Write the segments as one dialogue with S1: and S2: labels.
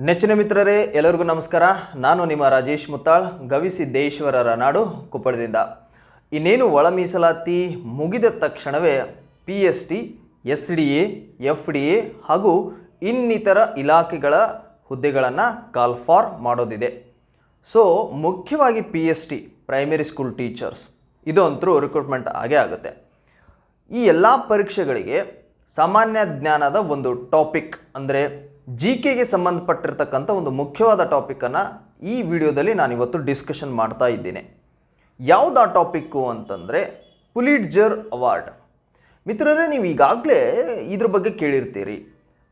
S1: ನೆಚ್ಚಿನ ಮಿತ್ರರೇ, ಎಲ್ಲರಿಗೂ ನಮಸ್ಕಾರ. ನಾನು ನಿಮ್ಮ ರಾಜೇಶ್ ಮುತ್ತಾಳ್, ಗವಿಸಿದ್ದೇಶ್ವರರ ನಾಡು ಕೊಪ್ಪಳದಿಂದ. ಇನ್ನೇನು ಒಳ ಮೀಸಲಾತಿ ಮುಗಿದ ತಕ್ಷಣವೇ PST, SDA, FDA ಹಾಗೂ ಇನ್ನಿತರ ಇಲಾಖೆಗಳ ಹುದ್ದೆಗಳನ್ನು ಕಾಲ್ ಫಾರ್ ಮಾಡೋದಿದೆ. ಸೊ ಮುಖ್ಯವಾಗಿ PST ಪ್ರೈಮರಿ ಸ್ಕೂಲ್ ಟೀಚರ್ಸ್ ಇದು ಅಂತೂ ರಿಕ್ರೂಟ್ಮೆಂಟ್ ಆಗೇ ಆಗುತ್ತೆ. ಈ ಎಲ್ಲ ಪರೀಕ್ಷೆಗಳಿಗೆ ಸಾಮಾನ್ಯ ಜ್ಞಾನದ ಒಂದು ಟಾಪಿಕ್ ಅಂದರೆ GKಗೆ ಸಂಬಂಧಪಟ್ಟಿರ್ತಕ್ಕಂಥ ಒಂದು ಮುಖ್ಯವಾದ ಟಾಪಿಕನ್ನು ಈ ವಿಡಿಯೋದಲ್ಲಿ ನಾನಿವತ್ತು ಡಿಸ್ಕಷನ್ ಮಾಡ್ತಾ ಇದ್ದೀನಿ. ಯಾವುದು ಆ ಟಾಪಿಕ್ಕು ಅಂತಂದರೆ ಪುಲಿಟ್ಜರ್ ಅವಾರ್ಡ್. ಮಿತ್ರರೇ, ನೀವು ಈಗಾಗಲೇ ಇದ್ರ ಬಗ್ಗೆ ಕೇಳಿರ್ತೀರಿ.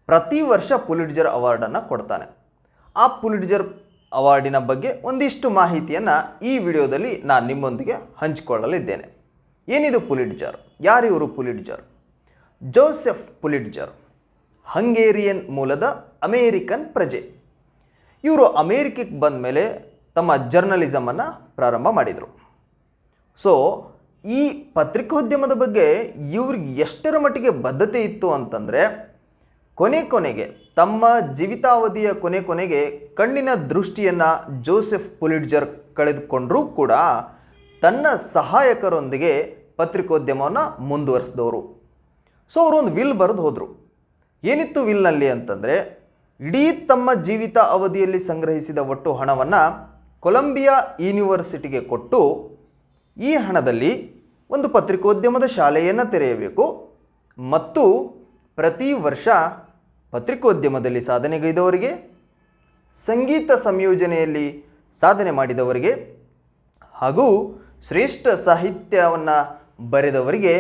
S1: ಪ್ರತಿ ವರ್ಷ ಪುಲಿಟ್ಜರ್ ಅವಾರ್ಡನ್ನು ಕೊಡ್ತಾನೆ. ಆ ಪುಲಿಟ್ಜರ್ ಅವಾರ್ಡಿನ ಬಗ್ಗೆ ಒಂದಿಷ್ಟು ಮಾಹಿತಿಯನ್ನು ಈ ವಿಡಿಯೋದಲ್ಲಿ ನಾನು ನಿಮ್ಮೊಂದಿಗೆ ಹಂಚಿಕೊಳ್ಳಲಿದ್ದೇನೆ. ಏನಿದು ಪುಲಿಟ್ಜರ್? ಯಾರು ಇವರು ಪುಲಿಟ್ಜರ್? ಜೋಸೆಫ್ ಪುಲಿಟ್ಜರ್ ಹಂಗೇರಿಯನ್ ಮೂಲದ ಅಮೇರಿಕನ್ ಪ್ರಜೆ. ಇವರು ಅಮೇರಿಕಕ್ಕೆ ಬಂದ ಮೇಲೆ ತಮ್ಮ ಜರ್ನಲಿಸಮನ್ನು ಪ್ರಾರಂಭ ಮಾಡಿದರು. ಸೊ ಈ ಪತ್ರಿಕೋದ್ಯಮದ ಬಗ್ಗೆ ಇವ್ರಿಗೆ ಎಷ್ಟರ ಮಟ್ಟಿಗೆ ಬದ್ಧತೆ ಇತ್ತು ಅಂತಂದರೆ ಕೊನೆಗೆ ತಮ್ಮ ಜೀವಿತಾವಧಿಯ ಕೊನೆಗೆ ಕಣ್ಣಿನ ದೃಷ್ಟಿಯನ್ನು ಜೋಸೆಫ್ ಪುಲಿಟ್ಜರ್ ಕಳೆದುಕೊಂಡರೂ ಕೂಡ ತನ್ನ ಸಹಾಯಕರೊಂದಿಗೆ ಪತ್ರಿಕೋದ್ಯಮವನ್ನು ಮುಂದುವರಿಸಿದವರು. ಸೊ ಅವರೊಂದು ವಿಲ್ ಬರೆದು ಹೋದರು. ಏನಿತ್ತು ವಿಲ್ನಲ್ಲಿ ಅಂತಂದರೆ, ಇಡೀ ತಮ್ಮ ಜೀವಿತ ಅವಧಿಯಲ್ಲಿ ಸಂಗ್ರಹಿಸಿದ ಒಟ್ಟು ಹಣವನ್ನು ಕೊಲಂಬಿಯಾ ಯೂನಿವರ್ಸಿಟಿಗೆ ಕೊಟ್ಟು ಈ ಹಣದಲ್ಲಿ ಒಂದು ಪತ್ರಿಕೋದ್ಯಮದ ಶಾಲೆಯನ್ನು ತೆರೆಯಬೇಕು ಮತ್ತು ಪ್ರತಿ ವರ್ಷ ಪತ್ರಿಕೋದ್ಯಮದಲ್ಲಿ ಸಾಧನೆಗೈದವರಿಗೆ, ಸಂಗೀತ ಸಂಯೋಜನೆಯಲ್ಲಿ ಸಾಧನೆ ಮಾಡಿದವರಿಗೆ ಹಾಗೂ ಶ್ರೇಷ್ಠ ಸಾಹಿತ್ಯವನ್ನು ಬರೆದವರಿಗೆ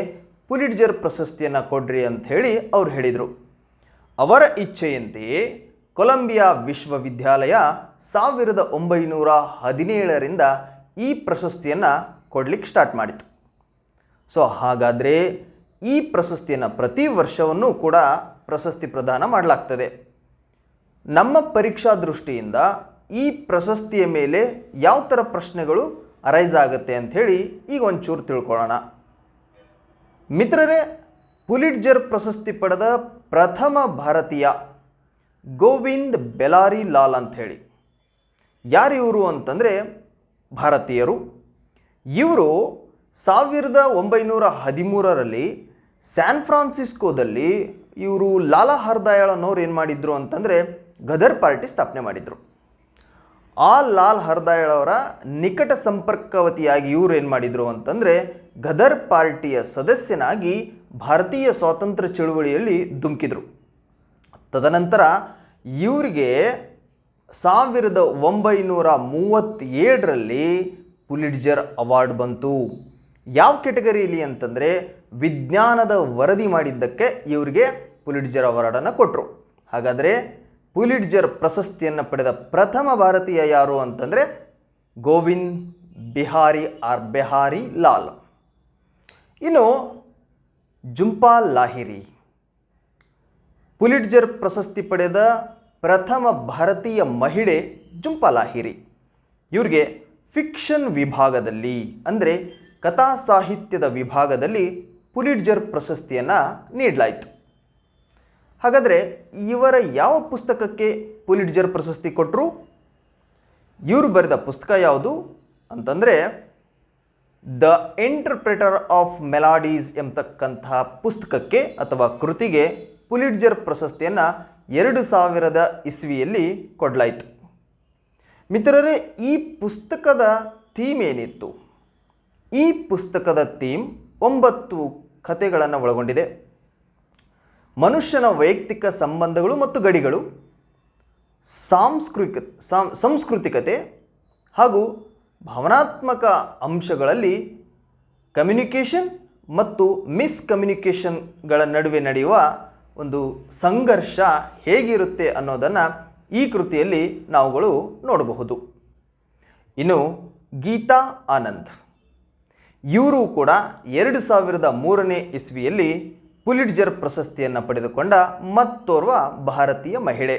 S1: ಪುಲಿಟ್ಜರ್ ಪ್ರಶಸ್ತಿಯನ್ನು ಕೊಡ್ರಿ ಅಂತ ಹೇಳಿ ಅವ್ರು ಹೇಳಿದರು. ಅವರ ಇಚ್ಛೆಯಂತೆಯೇ ಕೊಲಂಬಿಯಾ ವಿಶ್ವವಿದ್ಯಾಲಯ 1917ರಿಂದ ಈ ಪ್ರಶಸ್ತಿಯನ್ನು ಕೊಡಲಿಕ್ಕೆ ಸ್ಟಾರ್ಟ್ ಮಾಡಿತು. ಸೊ ಹಾಗಾದರೆ ಈ ಪ್ರಶಸ್ತಿಯನ್ನು ಪ್ರತಿ ವರ್ಷವನ್ನೂ ಕೂಡ ಪ್ರಶಸ್ತಿ ಪ್ರದಾನ ಮಾಡಲಾಗ್ತದೆ. ನಮ್ಮ ಪರೀಕ್ಷಾ ದೃಷ್ಟಿಯಿಂದ ಈ ಪ್ರಶಸ್ತಿಯ ಮೇಲೆ ಯಾವ ಥರ ಪ್ರಶ್ನೆಗಳು ಅರೈಸ್ ಆಗುತ್ತೆ ಅಂಥೇಳಿ ಈಗ ಒಂಚೂರು ತಿಳ್ಕೊಳ್ಳೋಣ. ಮಿತ್ರರೇ, ಪುಲಿಟ್ಜರ್ ಪ್ರಶಸ್ತಿ ಪಡೆದ ಪ್ರಥಮ ಭಾರತೀಯ ಗೋವಿಂದ್ ಬೆಲಾರಿ ಲಾಲ್ ಅಂಥೇಳಿ. ಯಾರು ಇವರು ಅಂತಂದರೆ ಭಾರತೀಯರು. ಇವರು 1913ರಲ್ಲಿ ಸ್ಯಾನ್ ಫ್ರಾನ್ಸಿಸ್ಕೋದಲ್ಲಿ ಇವರು ಲಾಲಾ ಹರ್ದಯಾಳ್ ಅನ್ನೋರು ಏನು ಮಾಡಿದ್ರು ಅಂತಂದರೆ ಗದರ್ ಪಾರ್ಟಿ ಸ್ಥಾಪನೆ ಮಾಡಿದರು. ಆ ಲಾಲ್ ಹರ್ದಯಾಳ್ ಅವರ ನಿಕಟ ಸಂಪರ್ಕವತಿಯಾಗಿ ಇವರು ಏನು ಮಾಡಿದರು ಅಂತಂದರೆ ಗದರ್ ಪಾರ್ಟಿಯ ಸದಸ್ಯನಾಗಿ ಭಾರತೀಯ ಸ್ವಾತಂತ್ರ್ಯ ಚಳುವಳಿಯಲ್ಲಿ ಧುಮುಕಿದರು. ತದನಂತರ ಇವರಿಗೆ 1937ರಲ್ಲಿ ಪುಲಿಟ್ಜರ್ ಅವಾರ್ಡ್ ಬಂತು. ಯಾವ ಕೆಟಗರಿಯಲ್ಲಿ ಅಂತಂದರೆ ವಿಜ್ಞಾನದ ವರದಿ ಮಾಡಿದ್ದಕ್ಕೆ ಇವರಿಗೆ ಪುಲಿಟ್ಜರ್ ಅವಾರ್ಡನ್ನು ಕೊಟ್ಟರು. ಹಾಗಾದರೆ ಪುಲಿಟ್ಜರ್ ಪ್ರಶಸ್ತಿಯನ್ನು ಪಡೆದ ಪ್ರಥಮ ಭಾರತೀಯ ಯಾರು ಅಂತಂದರೆ ಗೋವಿಂದ್ ಬೆಹಾರಿ ಲಾಲ್. ಇನ್ನು ಜುಂಪಾ ಲಾಹಿರಿ ಪುಲಿಟ್ಜರ್ ಪ್ರಶಸ್ತಿ ಪಡೆದ ಪ್ರಥಮ ಭಾರತೀಯ ಮಹಿಳೆ ಜುಂಪಾ ಲಾಹಿರಿ. ಇವರಿಗೆ ಫಿಕ್ಷನ್ ವಿಭಾಗದಲ್ಲಿ ಅಂದರೆ ಕಥಾ ಸಾಹಿತ್ಯದ ವಿಭಾಗದಲ್ಲಿ ಪುಲಿಟ್ಜರ್ ಪ್ರಶಸ್ತಿಯನ್ನು ನೀಡಲಾಯಿತು. ಹಾಗಾದರೆ ಇವರ ಯಾವ ಪುಸ್ತಕಕ್ಕೆ ಪುಲಿಟ್ಜರ್ ಪ್ರಶಸ್ತಿ ಕೊಟ್ಟರು? ಇವರು ಬರೆದ ಪುಸ್ತಕ ಯಾವುದು ಅಂತಂದರೆ ದ ಇಂಟರ್ಪ್ರಿಟರ್ ಆಫ್ ಮೆಲಾಡೀಸ್ ಎಂಬತಕ್ಕಂತಹ ಪುಸ್ತಕಕ್ಕೆ ಅಥವಾ ಕೃತಿಗೆ ಪುಲಿಟ್ಜರ್ ಪ್ರಶಸ್ತಿಯನ್ನು 2000 ಕೊಡಲಾಯಿತು. ಮಿತ್ರರೇ, ಈ ಪುಸ್ತಕದ ಥೀಮ್ ಏನಿತ್ತು? ಈ ಪುಸ್ತಕದ ಥೀಮ್ 9 ಕಥೆಗಳನ್ನು ಒಳಗೊಂಡಿದೆ. ಮನುಷ್ಯನ ವೈಯಕ್ತಿಕ ಸಂಬಂಧಗಳು ಮತ್ತು ಗಡಿಗಳು, ಸಾಂಸ್ಕೃತಿಕತೆ ಹಾಗೂ ಭಾವನಾತ್ಮಕ ಅಂಶಗಳಲ್ಲಿ ಕಮ್ಯುನಿಕೇಷನ್ ಮತ್ತು ಮಿಸ್ಕಮ್ಯುನಿಕೇಷನ್ಗಳ ನಡುವೆ ನಡೆಯುವ ಒಂದು ಸಂಘರ್ಷ ಹೇಗಿರುತ್ತೆ ಅನ್ನೋದನ್ನು ಈ ಕೃತಿಯಲ್ಲಿ ನಾವುಗಳು ನೋಡಬಹುದು. ಇನ್ನು ಗೀತಾ ಆನಂದ್ ಇವರು ಕೂಡ 2003 ಪುಲಿಟ್ಜರ್ ಪ್ರಶಸ್ತಿಯನ್ನು ಪಡೆದುಕೊಂಡ ಮತ್ತೋರ್ವ ಭಾರತೀಯ ಮಹಿಳೆ.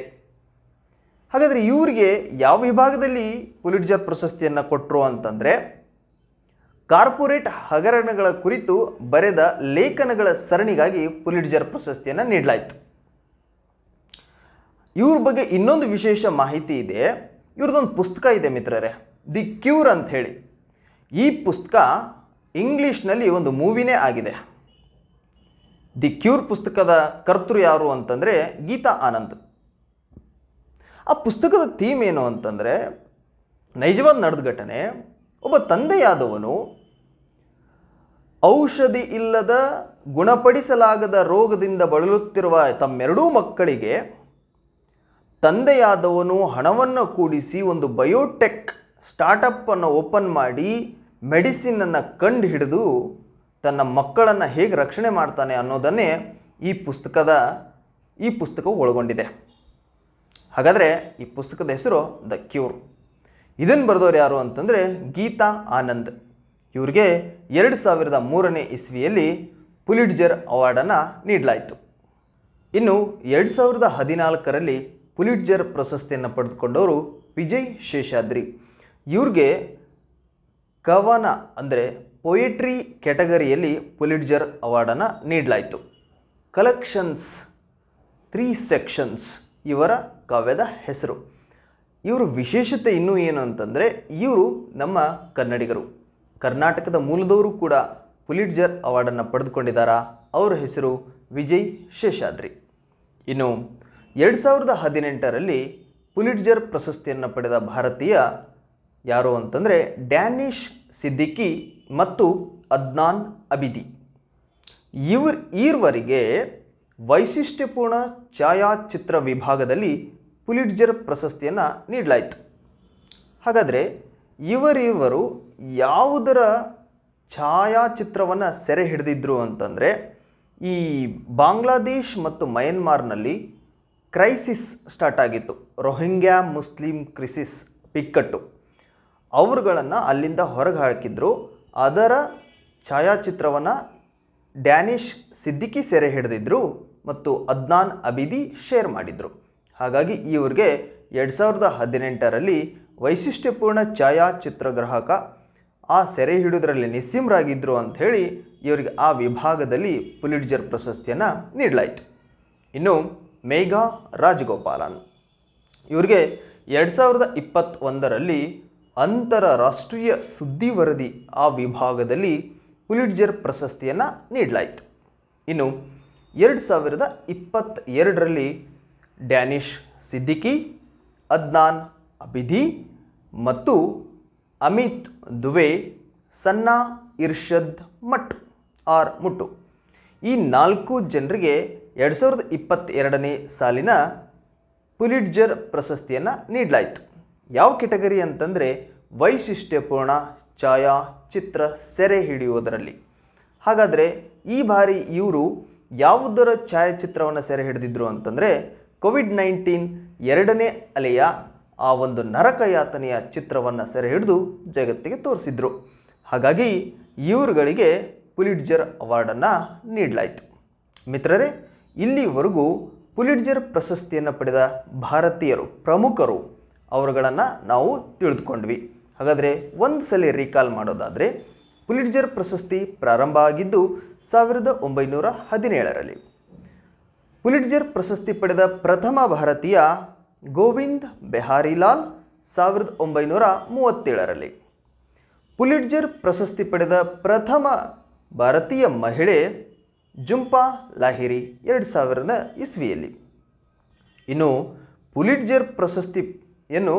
S1: ಹಾಗಾದರೆ ಇವರಿಗೆ ಯಾವ ವಿಭಾಗದಲ್ಲಿ ಪುಲಿಟ್ಜರ್ ಪ್ರಶಸ್ತಿಯನ್ನು ಕೊಟ್ಟರು ಅಂತಂದರೆ ಕಾರ್ಪೊರೇಟ್ ಹಗರಣಗಳ ಕುರಿತು ಬರೆದ ಲೇಖನಗಳ ಸರಣಿಗಾಗಿ ಪುಲಿಟ್ಜರ್ ಪ್ರಶಸ್ತಿಯನ್ನು ನೀಡಲಾಯಿತು. ಇವ್ರ ಬಗ್ಗೆ ಇನ್ನೊಂದು ವಿಶೇಷ ಮಾಹಿತಿ ಇದೆ. ಇವ್ರದ್ದೊಂದು ಪುಸ್ತಕ ಇದೆ ಮಿತ್ರರೇ, ದಿ ಕ್ಯೂರ್ ಅಂತ ಹೇಳಿ. ಈ ಪುಸ್ತಕ ಇಂಗ್ಲೀಷ್ನಲ್ಲಿ ಒಂದು ಮೂವಿನೇ ಆಗಿದೆ. ದಿ ಕ್ಯೂರ್ ಪುಸ್ತಕದ ಕರ್ತೃ ಯಾರು ಅಂತಂದರೆ ಗೀತಾ ಆನಂದ್. ಆ ಪುಸ್ತಕದ ಥೀಮ್ ಏನು ಅಂತಂದರೆ, ನೈಜವಾದ ನಡೆದ ಘಟನೆ. ಒಬ್ಬ ತಂದೆಯಾದವನು ಔಷಧಿ ಇಲ್ಲದ ಗುಣಪಡಿಸಲಾಗದ ರೋಗದಿಂದ ಬಳಲುತ್ತಿರುವ ತಮ್ಮೆರಡೂ ಮಕ್ಕಳಿಗೆ ತಂದೆಯಾದವನು ಹಣವನ್ನು ಕೂಡಿಸಿ ಒಂದು ಬಯೋಟೆಕ್ ಸ್ಟಾರ್ಟಪ್ಪನ್ನು ಓಪನ್ ಮಾಡಿ ಮೆಡಿಸಿನನ್ನು ಕಂಡು ಹಿಡಿದು ತನ್ನ ಮಕ್ಕಳನ್ನು ಹೇಗೆ ರಕ್ಷಣೆ ಮಾಡ್ತಾನೆ ಅನ್ನೋದನ್ನೇ ಈ ಪುಸ್ತಕವು ಒಳಗೊಂಡಿದೆ. ಹಾಗಾದರೆ ಈ ಪುಸ್ತಕದ ಹೆಸರು ದ ಕ್ಯೂರ್. ಇದನ್ನು ಬರೆದವರು ಯಾರು ಅಂತಂದರೆ ಗೀತಾ ಆನಂದ್. ಇವ್ರಿಗೆ 2003ನೇ ಇಸ್ವಿಯಲ್ಲಿ ಪುಲಿಟ್ಜರ್ ಅವಾರ್ಡನ್ನು ನೀಡಲಾಯಿತು. ಇನ್ನು 2014ರಲ್ಲಿ ಪುಲಿಟ್ಜರ್ ಪ್ರಶಸ್ತಿಯನ್ನು ಪಡೆದುಕೊಂಡವರು ವಿಜಯ್ ಶೇಷಾದ್ರಿ. ಇವ್ರಿಗೆ ಕವನ ಅಂದರೆ ಪೊಯೆಟ್ರಿ ಕ್ಯಾಟಗರಿಯಲ್ಲಿ ಪುಲಿಟ್ಜರ್ ಅವಾರ್ಡನ್ನು ನೀಡಲಾಯಿತು. ಕಲೆಕ್ಷನ್ಸ್ 3 ಸೆಕ್ಷನ್ಸ್ ಇವರ ಕಾವ್ಯದ ಹೆಸರು. ಇವರು ವಿಶೇಷತೆ ಇನ್ನೂ ಏನು ಅಂತಂದರೆ, ಇವರು ನಮ್ಮ ಕನ್ನಡಿಗರು, ಕರ್ನಾಟಕದ ಮೂಲದವರು ಕೂಡ ಪುಲಿಟ್ಜರ್ ಅವಾರ್ಡನ್ನು ಪಡೆದುಕೊಂಡಿದ್ದಾರಾ. ಅವರ ಹೆಸರು ವಿಜಯ್ ಶೇಷಾದ್ರಿ. ಇನ್ನು 2018ರಲ್ಲಿ ಪುಲಿಟ್ಜರ್ ಪ್ರಶಸ್ತಿಯನ್ನು ಪಡೆದ ಭಾರತೀಯ ಯಾರು ಅಂತಂದರೆ ಡ್ಯಾನಿಶ್ ಸಿದ್ದಿಕಿ ಮತ್ತು ಅದ್ನಾನ್ ಅಬಿದಿ. ಈವರಿಗೆ ವೈಶಿಷ್ಟ್ಯಪೂರ್ಣ ಛಾಯಾಚಿತ್ರ ವಿಭಾಗದಲ್ಲಿ ಪುಲಿಟ್ಜರ್ ಪ್ರಶಸ್ತಿಯನ್ನು ನೀಡಲಾಯಿತು. ಹಾಗಾದರೆ ಇವರಿವರು ಯಾವುದರ ಛಾಯಾಚಿತ್ರವನ್ನು ಸೆರೆ ಹಿಡಿದಿದ್ರು ಅಂತಂದರೆ, ಈ ಬಾಂಗ್ಲಾದೇಶ್ ಮತ್ತು ಮಯನ್ಮಾರ್ನಲ್ಲಿ ಕ್ರೈಸಿಸ್ ಸ್ಟಾರ್ಟ್ ಆಗಿತ್ತು. ರೋಹಿಂಗ್ಯಾ ಮುಸ್ಲಿಂ ಕ್ರಿಸಿಸ್ ಬಿಕ್ಕಟ್ಟು. ಅವರುಗಳನ್ನು ಅಲ್ಲಿಂದ ಹೊರಗೆ ಹಾಕಿದ್ರು. ಅದರ ಛಾಯಾಚಿತ್ರವನ್ನು ಡ್ಯಾನಿಶ್ ಸಿದ್ದಿಕಿ ಸೆರೆ ಹಿಡಿದಿದ್ರು ಮತ್ತು ಅದ್ನಾನ್ ಅಬಿದಿ ಶೇರ್ ಮಾಡಿದರು. ಹಾಗಾಗಿ ಇವರಿಗೆ 2018ರಲ್ಲಿ ವೈಶಿಷ್ಟ್ಯಪೂರ್ಣ ಛಾಯಾಚಿತ್ರಗ್ರಾಹಕ, ಆ ಸೆರೆ ಹಿಡಿಯೋದ್ರಲ್ಲಿ ನಿಸ್ಸೀಮರಾಗಿದ್ದರು ಅಂಥೇಳಿ ಇವರಿಗೆ ಆ ವಿಭಾಗದಲ್ಲಿ ಪುಲಿಟ್ಜರ್ ಪ್ರಶಸ್ತಿಯನ್ನು ನೀಡಲಾಯಿತು. ಇನ್ನು ಮೇಘಾ ರಾಜಗೋಪಾಲನ್, ಇವರಿಗೆ 2021ರಲ್ಲಿ ಅಂತಾರಾಷ್ಟ್ರೀಯ ಸುದ್ದಿ ವರದಿ ಆ ವಿಭಾಗದಲ್ಲಿ ಪುಲಿಟ್ಜರ್ ಪ್ರಶಸ್ತಿಯನ್ನು ನೀಡಲಾಯಿತು. ಇನ್ನು 2022ರಲ್ಲಿ ಡ್ಯಾನಿಶ್ ಸಿದ್ದಿಕಿ, ಅದ್ನಾನ್ ಅಬಿದಿ ಮತ್ತು ಅಮಿತ್ ದುವೆ, ಸನ್ನಾ ಇರ್ಷದ್ ಮುಟ್ಟು ಈ 4 ಜನರಿಗೆ 2022ನೇ ಸಾಲಿನ ಪುಲಿಟ್ಜರ್ ಪ್ರಶಸ್ತಿಯನ್ನು ನೀಡಲಾಯಿತು. ಯಾವ ಕೆಟಗರಿ ಅಂತಂದರೆ ವೈಶಿಷ್ಟ್ಯಪೂರ್ಣ ಛಾಯಾಚಿತ್ರ ಸೆರೆ ಹಿಡಿಯುವುದರಲ್ಲಿ. ಹಾಗಾದರೆ ಈ ಬಾರಿ ಇವರು ಯಾವುದರ ಛಾಯಾಚಿತ್ರವನ್ನು ಸೆರೆ ಹಿಡಿದಿದ್ರು ಅಂತಂದರೆ ಕೋವಿಡ್-19 2ನೇ ಅಲೆಯ ಆ ಒಂದು ನರಕಯಾತನೆಯ ಚಿತ್ರವನ್ನು ಸೆರೆ ಹಿಡಿದು ಜಗತ್ತಿಗೆ ತೋರಿಸಿದ್ರು. ಹಾಗಾಗಿ ಇವರುಗಳಿಗೆ ಪುಲಿಟ್ಜರ್ ಅವಾರ್ಡನ್ನು ನೀಡಲಾಯಿತು. ಮಿತ್ರರೇ, ಇಲ್ಲಿವರೆಗೂ ಪುಲಿಟ್ಜರ್ ಪ್ರಶಸ್ತಿಯನ್ನು ಪಡೆದ ಭಾರತೀಯರು ಪ್ರಮುಖರು ಅವರುಗಳನ್ನು ನಾವು ತಿಳಿದುಕೊಂಡ್ವಿ. ಹಾಗಾದರೆ ಒಂದು ಸಲ ರೀಕಾಲ್ ಮಾಡೋದಾದರೆ, ಪುಲಿಟ್ಜರ್ ಪ್ರಶಸ್ತಿ ಪ್ರಾರಂಭ ಆಗಿದ್ದು 1917ರಲ್ಲಿ. ಪುಲಿಟ್ಜರ್ ಪ್ರಶಸ್ತಿ ಪಡೆದ ಪ್ರಥಮ ಭಾರತೀಯ ಗೋವಿಂದ್ ಬೆಹಾರಿಲಾಲ್ 1937ರಲ್ಲಿ. ಪುಲಿಟ್ಜರ್ ಪ್ರಶಸ್ತಿ ಪಡೆದ ಪ್ರಥಮ ಭಾರತೀಯ ಮಹಿಳೆ ಜುಂಪಾ ಲಾಹಿರಿ 2000ರ ಇಸ್ವಿಯಲ್ಲಿ. ಇನ್ನು ಪುಲಿಟ್ಜರ್ ಪ್ರಶಸ್ತಿಯನ್ನು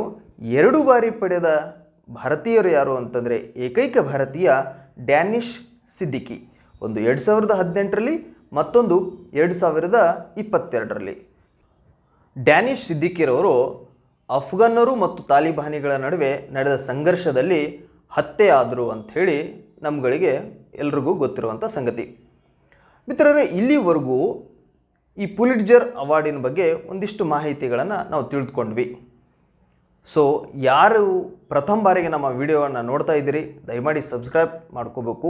S1: 2 ಬಾರಿ ಪಡೆದ ಭಾರತೀಯರು ಯಾರು ಅಂತಂದರೆ ಏಕೈಕ ಭಾರತೀಯ ಡ್ಯಾನಿಶ್ ಸಿದ್ದಿಕಿ, ಒಂದು 2018ರಲ್ಲಿ ಮತ್ತೊಂದು 2022ರಲ್ಲಿ. ಡ್ಯಾನಿಶ್ ಸಿದ್ದಿಕಿರವರು ಅಫ್ಘನ್ನರು ಮತ್ತು ತಾಲಿಬಾನಿಗಳ ನಡುವೆ ನಡೆದ ಸಂಘರ್ಷದಲ್ಲಿ ಹತ್ಯೆ ಆದರು ಅಂಥೇಳಿ ನಮ್ಗಳಿಗೆ ಎಲ್ರಿಗೂ ಗೊತ್ತಿರುವಂಥ ಸಂಗತಿ. ಮಿತ್ರರೇ, ಇಲ್ಲಿವರೆಗೂ ಈ ಪುಲಿಟ್ಜರ್ ಅವಾರ್ಡಿನ ಬಗ್ಗೆ ಒಂದಿಷ್ಟು ಮಾಹಿತಿಗಳನ್ನು ನಾವು ತಿಳಿದುಕೊಂಡ್ವಿ. ಸೊ ಯಾರು ಪ್ರಥಮ ಬಾರಿಗೆ ನಮ್ಮ ವಿಡಿಯೋವನ್ನು ನೋಡ್ತಾ ಇದ್ದೀರಿ, ದಯಮಾಡಿ ಸಬ್ಸ್ಕ್ರೈಬ್ ಮಾಡ್ಕೋಬೇಕು.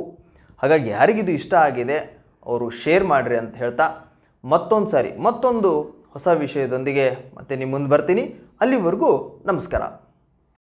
S1: ಹಾಗಾಗಿ ಯಾರಿಗಿದು ಇಷ್ಟ ಆಗಿದೆ ಅವರು ಶೇರ್ ಮಾಡಿರಿ ಅಂತ ಹೇಳ್ತಾ, ಮತ್ತೊಂದು ಹೊಸ ವಿಷಯದೊಂದಿಗೆ ಮತ್ತೆ ನಿಮ್ಮ ಮುಂದೆ ಬರ್ತೀನಿ. ಅಲ್ಲಿವರೆಗೂ ನಮಸ್ಕಾರ.